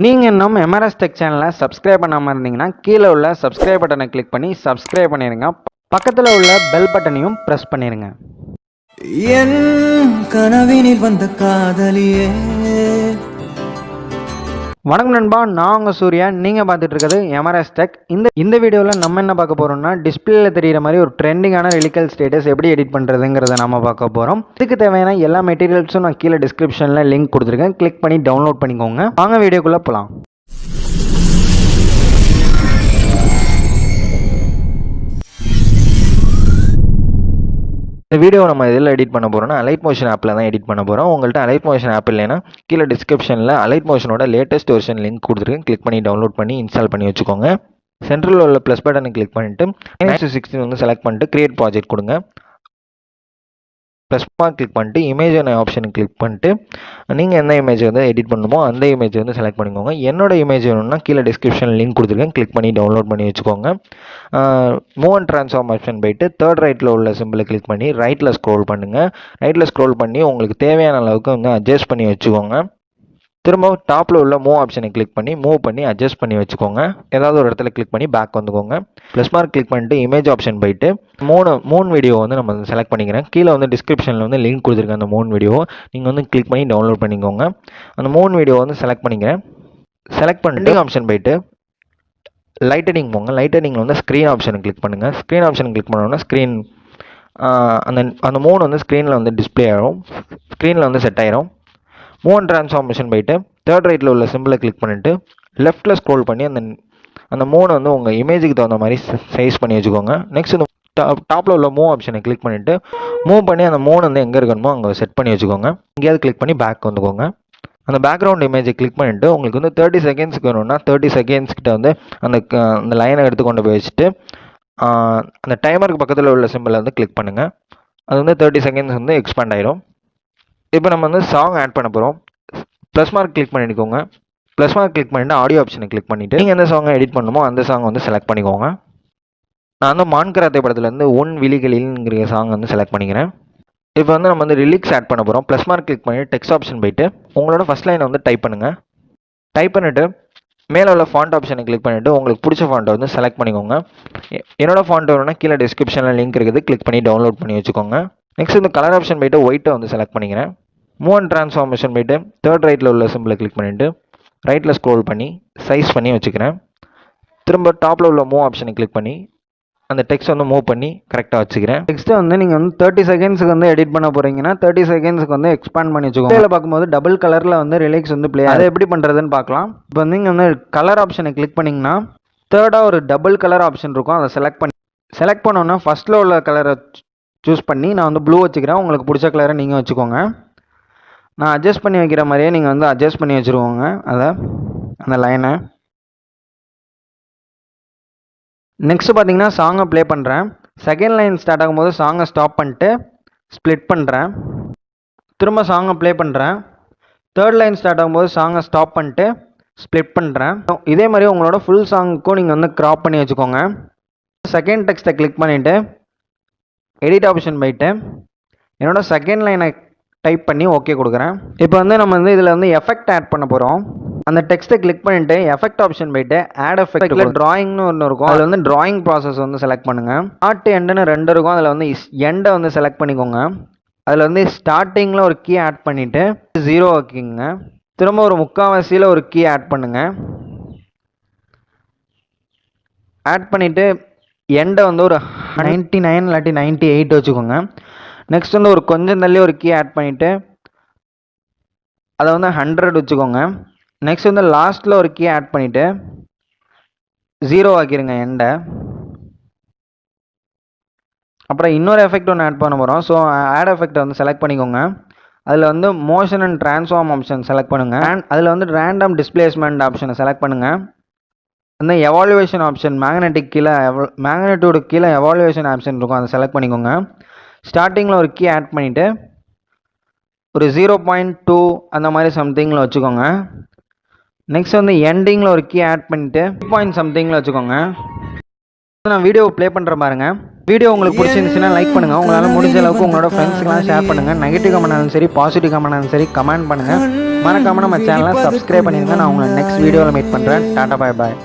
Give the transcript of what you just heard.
நீங்கள் இன்னும் MRS tech சேனலை சப்ஸ்கிரைப் பண்ணாமல் இருந்தீங்கன்னா கீழே உள்ள சப்ஸ்கிரைப் பட்டனை கிளிக் பண்ணி சப்ஸ்கிரைப் பண்ணிடுங்க. பக்கத்தில் உள்ள பெல் பட்டனையும் ப்ரெஸ் பண்ணிடுங்க. என் கனவினில் வந்த காதலியே. வணக்கம் நண்பா, நான் உங்கள் சூர்யா. நீங்கள் பார்த்துட்டு இருக்கிறது எம்ஆர்எஸ் டெக். இந்த வீடியோவில் நம்ம என்ன பார்க்க போகிறோம்னா, டிஸ்பிளேல தெரிகிற மாதிரி ஒரு ட்ரெண்டிங்கான லிரிக்கல் ஸ்டேட்டஸ் எப்படி எடிட் பண்ணுறதுங்கிறத நம்ம பார்க்க போகிறோம். இதுக்கு தேவையான எல்லா மெட்டீரியல்ஸும் நான் கீழே டிஸ்கிரிப்ஷனில் லிங்க் கொடுத்துருக்கேன். கிளிக் பண்ணி டவுன்லோட் பண்ணிக்கோங்க. வாங்க வீடியோக்குள்ளே போகலாம். இந்த வீடியோ நம்ம இதில் எடிட் பண்ண போகிறோம்னா alightmotion ஆப்பில் தான் எடிட் பண்ண போகிறோம். உங்கள்கிட்ட alightmotion ஆப் இல்லைன்னா கீழே டிஸ்கிரிப்ஷனில் alightmotionோட லேட்டஸ்ட் வெர்ஷன் லிங்க் கொடுத்துருக்கேன். கிளிக் பண்ணி டவுன்லோட் பண்ணி இன்ஸ்டால் பண்ணி வச்சுக்கோங்க. சென்ட்ரலில் உள்ள ப்ளஸ் பட்டனை கிளிக் பண்ணிவிட்டு 9:16 வந்து செலக்ட் பண்ணிட்டு கிரியேட் ப்ராஜெக்ட் கொடுங்க. ப்ளஸ் மார்க் கிளிக் பண்ணிட்டு இமேஜ் ஆப்ஷனை கிளிக் பண்ணிட்டு நீங்கள் எந்த இமேஜ் வந்து எடிட் பண்ணணுமோ அந்த இமேஜ் வந்து செலக்ட் பண்ணிக்கோங்க. என்னோட இமேஜ் வேணும்னா கீழே டிஸ்கிரிப்ஷனில் லிங்க் கொடுத்துருக்கேன். கிளிக் பண்ணி டவுன்லோட் பண்ணி வச்சுக்கோங்க. மூவ் அண்ட் ட்ரான்ஸ்ஃபார்ம் ஆப்ஷன் போயிட்டு தேர்ட் ரைட்டில் உள்ள சிம்பிளை கிளிக் பண்ணி ரைட்டில் ஸ்க்ரோல் பண்ணுங்கள். ரைட்டில் ஸ்க்ரோல் பண்ணி உங்களுக்கு தேவையான அளவுக்கு வந்து அட்ஜஸ்ட் பண்ணி வச்சுக்கோங்க. திரும்ப டாப்பில் உள்ள மூவ் ஆப்ஷனை கிளிக் பண்ணி மூவ் பண்ணி அட்ஜஸ்ட் பண்ணி வச்சுக்கோங்க. ஏதாவது ஒரு இடத்துல கிளிக் பண்ணி பேக் வந்துக்கோங்க. ப்ளஸ் மார்க் கிளிக் பண்ணிட்டு இமேஜ் ஆப்ஷன் போயிட்டு மூணு வீடியோ வந்து நம்ம செலக்ட் பண்ணிக்கிறேன். கீழே வந்து டிஸ்கிரிப்ஷனில் வந்து லிங்க் கொடுத்துருக்கேன். அந்த 3 வீடியோ நீங்கள் வந்து கிளிக் பண்ணி டவுன்லோட் பண்ணிக்கோங்க. அந்த 3 வீடியோ வந்து செலக்ட் பண்ணிக்கிறேன். செலக்ட் பண்ணிட்டு ஆப்ஷன் போயிட்டு லைட்டனிங் போங்க. லைட்டனிங் வந்து ஸ்க்ரீன் ஆப்ஷனை கிளிக் பண்ணுங்கள். ஸ்க்ரீன் ஆப்ஷன் கிளிக் பண்ணோன்னா ஸ்க்ரீன் அந்த 3 வந்து ஸ்க்ரீனில் வந்து டிஸ்பிளே ஆகும். ஸ்க்ரீனில் வந்து செட் ஆயிரும். மூவ் அண்ட் ட்ரான்ஸ்ஃபார்மேஷன் போயிட்டு தேர்ட் ரைட்டில் உள்ள சிம்பிளை கிளிக் பண்ணிவிட்டு லெஃப்ட்டில் ஸ்க்ரோல் பண்ணி அந்த 3 வந்து உங்கள் இமேஜுக்கு தகுந்த மாதிரி சைஸ் பண்ணி வச்சுக்கோங்க. நெக்ஸ்ட் இந்த டாப்பில் உள்ள மூவ் ஆப்ஷனை கிளிக் பண்ணிவிட்டு மூவ் பண்ணி அந்த 3 வந்து எங்கே இருக்கணுமோ அங்கே செட் பண்ணி வச்சுக்கோங்க. எங்கேயாவது கிளிக் பண்ணி பேக் வந்துக்கோங்க. அந்த பேக்ரவுண்ட் இமேஜை கிளிக் பண்ணிவிட்டு உங்களுக்கு வந்து 30 செகண்ட்ஸ்க்கு வேணும்னா 30 செகண்ட்ஸ் கிட்ட வந்து அந்த லைனை எடுத்து கொண்டு போய் வச்சுட்டு அந்த டைமருக்கு பக்கத்தில் உள்ள சிம்பிளை வந்து கிளிக் பண்ணுங்கள். அது வந்து 30 செகண்ட்ஸ் வந்து எக்ஸ்பேண்ட் ஆயிடும். இப்போ நம்ம வந்து சாங் ஆட் பண்ண போகிறோம். ப்ளஸ் மார்க் கிளிக் பண்ணிக்கோங்க. ப்ளஸ் மார்க் கிளிக் பண்ணிவிட்டு ஆடியோ ஆப்ஷனை கிளிக் பண்ணிவிட்டு நீங்கள் எந்த சாங்கை எடிட் பண்ணணுமோ அந்த சாங் வந்து செலக்ட் பண்ணிக்கோங்க. நான் வந்து மான்கராத்தை படத்துலேருந்து ஒன் விழிகளில்ங்கிற சாங் வந்து செலக்ட் பண்ணிக்கிறேன். இப்போ வந்து நம்ம வந்து லிரிக்ஸ் ஆட் பண்ண போகிறோம். ப்ளஸ் மார்க் கிளிக் பண்ணிவிட்டு டெக்ஸ்ட் ஆப்ஷன் போயிட்டு உங்களோட ஃபஸ்ட் லைனை வந்து டைப் பண்ணுங்கள். டைப் பண்ணிவிட்டு மேலே உள்ள ஃபாண்ட் ஆப்ஷனை கிளிக் பண்ணிவிட்டு உங்களுக்கு பிடிச்ச ஃபாண்ட்டை வந்து செலக்ட் பண்ணிக்கோங்க. என்னோட ஃபாண்ட் வேணும்னா கீழே டிஸ்கிரிப்ஷனில் லிங்க் இருக்குது. கிளிக் பண்ணி டவுன்லோட் பண்ணி வச்சுக்கோங்க. நெக்ஸ்ட் இந்த கலர் ஆப்ஷன் போயிட்டு ஒயிட்டை வந்து செலக்ட் பண்ணிக்கிறேன். மூவ் அண்ட் ட்ரான்ஸ்ஃபார்மேஷன் போயிட்டு தேர்ட் ரைட்டில் உள்ள சிம்பிளை கிளிக் பண்ணிவிட்டு ரைட்டில் ஸ்க்ரோல் பண்ணி சைஸ் பண்ணி வச்சுக்கிறேன். திரும்ப டாப்பில் உள்ள மூவ் ஆப்ஷனை கிளிக் பண்ணி அந்த டெக்ஸ்ட் வந்து மூவ் பண்ணி கரெக்டாக வச்சுக்கிறேன். நெக்ஸ்ட்டு வந்து நீங்கள் வந்து 30 செகண்ட்ஸுக்கு வந்து எடிட் பண்ண போகிறீங்கன்னா 30 செகண்ட்ஸுக்கு வந்து எக்ஸ்பேண்ட் பண்ணி வச்சுக்கோங்க. இதில் பார்க்கும்போது டபுள் கலரில் வந்து ரிலீக்ஸ் வந்து ப்ளே அதை எப்படி பண்ணுறதுன்னு பார்க்கலாம். இப்போ வந்து நீங்கள் வந்து கலர் ஆப்ஷனை கிளிக் பண்ணிங்கன்னா தேர்டாக ஒரு டபுள் கலர் ஆப்ஷன் இருக்கும். அதை செலக்ட் பண்ணோன்னா ஃபஸ்ட்டில் உள்ள கலரை சூஸ் பண்ணி நான் வந்து ப்ளூ வச்சுக்கிறேன். உங்களுக்கு பிடிச்ச கலரை நீங்கள் வச்சுக்கோங்க. நான் அட்ஜஸ்ட் பண்ணி வைக்கிற மாதிரியே நீங்கள் வந்து அட்ஜஸ்ட் பண்ணி வச்சுருவோங்க அந்த லைனை. நெக்ஸ்ட் பார்த்தீங்கன்னா சாங்கை ப்ளே பண்ணுறேன். செகண்ட் லைன் ஸ்டார்ட் ஆகும்போது சாங்கை ஸ்டாப் பண்ணிட்டு ஸ்ப்ளிட் பண்ணுறேன். திரும்ப சாங்கை ப்ளே பண்ணுறேன். தேர்ட் லைன் ஸ்டார்ட் ஆகும்போது சாங்கை ஸ்டாப் பண்ணிட்டு ஸ்ப்ளிட் பண்ணுறேன். இதே மாதிரி உங்களோட ஃபுல் சாங்குக்கும் நீங்கள் வந்து க்ராப் பண்ணி வச்சுக்கோங்க. செகண்ட் டெக்ஸ்ட்டை கிளிக் பண்ணிவிட்டு எடிட் ஆப்ஷன் போயிட்டு என்னோட செகண்ட் லைனை டைப் பண்ணி ஓகே கொடுக்குறேன். இப்போ வந்து நம்ம வந்து இதில் வந்து எஃபெக்ட் ஆட் பண்ண போகிறோம். அந்த டெக்ஸ்ட்டை கிளிக் பண்ணிவிட்டு எஃபெக்ட் ஆப்ஷன் போயிட்டு ஆட் எஃபெக்ட்டில் ட்ராயிங்னு ஒன்று இருக்கும். அதில் வந்து ட்ராயிங் ப்ராசஸ் வந்து செலக்ட் பண்ணுங்கள். ஸ்டார்ட் எண்டுன்னு 2 இருக்கும். அதில் வந்து எண்டை வந்து செலக்ட் பண்ணிக்கோங்க. அதில் வந்து ஸ்டார்டிங்கில் ஒரு கீ ஆட் பண்ணிவிட்டு 0 வைக்கிங்க. திரும்ப ஒரு 3/4 ஒரு கீ ஆட் பண்ணுங்கள். ஆட் பண்ணிவிட்டு எண்டை வந்து ஒரு 99 இல்லாட்டி 98 வச்சுக்கோங்க. நெக்ஸ்ட் வந்து ஒரு கொஞ்சம் தள்ளி ஒரு கீ ஆட் பண்ணிவிட்டு அதை வந்து 100 வச்சுக்கோங்க. நெக்ஸ்ட் வந்து லாஸ்ட்டில் ஒரு கீ ஆட் பண்ணிவிட்டு 0 ஆக்கிடுங்க எண்டை. அப்புறம் இன்னொரு எஃபெக்ட் ஒன்று ஆட் பண்ண போகிறோம். ஸோ ஆட் எஃபெக்டை வந்து செலக்ட் பண்ணிக்கோங்க. அதில் வந்து motion and transform option select பண்ணுங்கள். அதில் வந்து ரேண்டம் டிஸ்பிளேஸ்மெண்ட் ஆப்ஷனை செலக்ட் பண்ணுங்கள். அந்த எவாலுவேஷன் ஆப்ஷன் மேக்னெட்டியூடு கீழே எவாலுவேஷன் ஆப்ஷன் இருக்கும். அதை செலக்ட் பண்ணிக்கோங்க. ஸ்டார்டிங்கில் ஒரு கீ ஆட் பண்ணிவிட்டு ஒரு 0.2 அந்த மாதிரி சம்திங்கில் வச்சுக்கோங்க. நெக்ஸ்ட் வந்து எண்டிங்கில் ஒரு கீ ஆட் பண்ணிவிட்டு 2 பாயிண்ட் சம்திங்கில் வச்சுக்கோங்க. நான் வீடியோ ப்ளே பண்ணுற பாருங்க. வீடியோ உங்களுக்கு பிடிச்சிருந்துச்சுன்னா லைக் பண்ணுங்கள். உங்களால் முடிஞ்ச அளவுக்கு உங்களோட ஃப்ரெண்ட்ஸுக்கெல்லாம் ஷேர் பண்ணுங்கள். நெகட்டிவ் கமெண்ட்னாலும் சரி, பாசிட்டிவ் கமெண்ட்னாலும் சரி கமெண்ட் பண்ணுங்கள். மறக்காமல் நம்ம சேனலை சப்ஸ்கிரைப் பண்ணிடுங்க. நான் உங்களை நெக்ஸ்ட் வீடியோவில் மீட் பண்ணுறேன். டாடா, பாய் பாய்.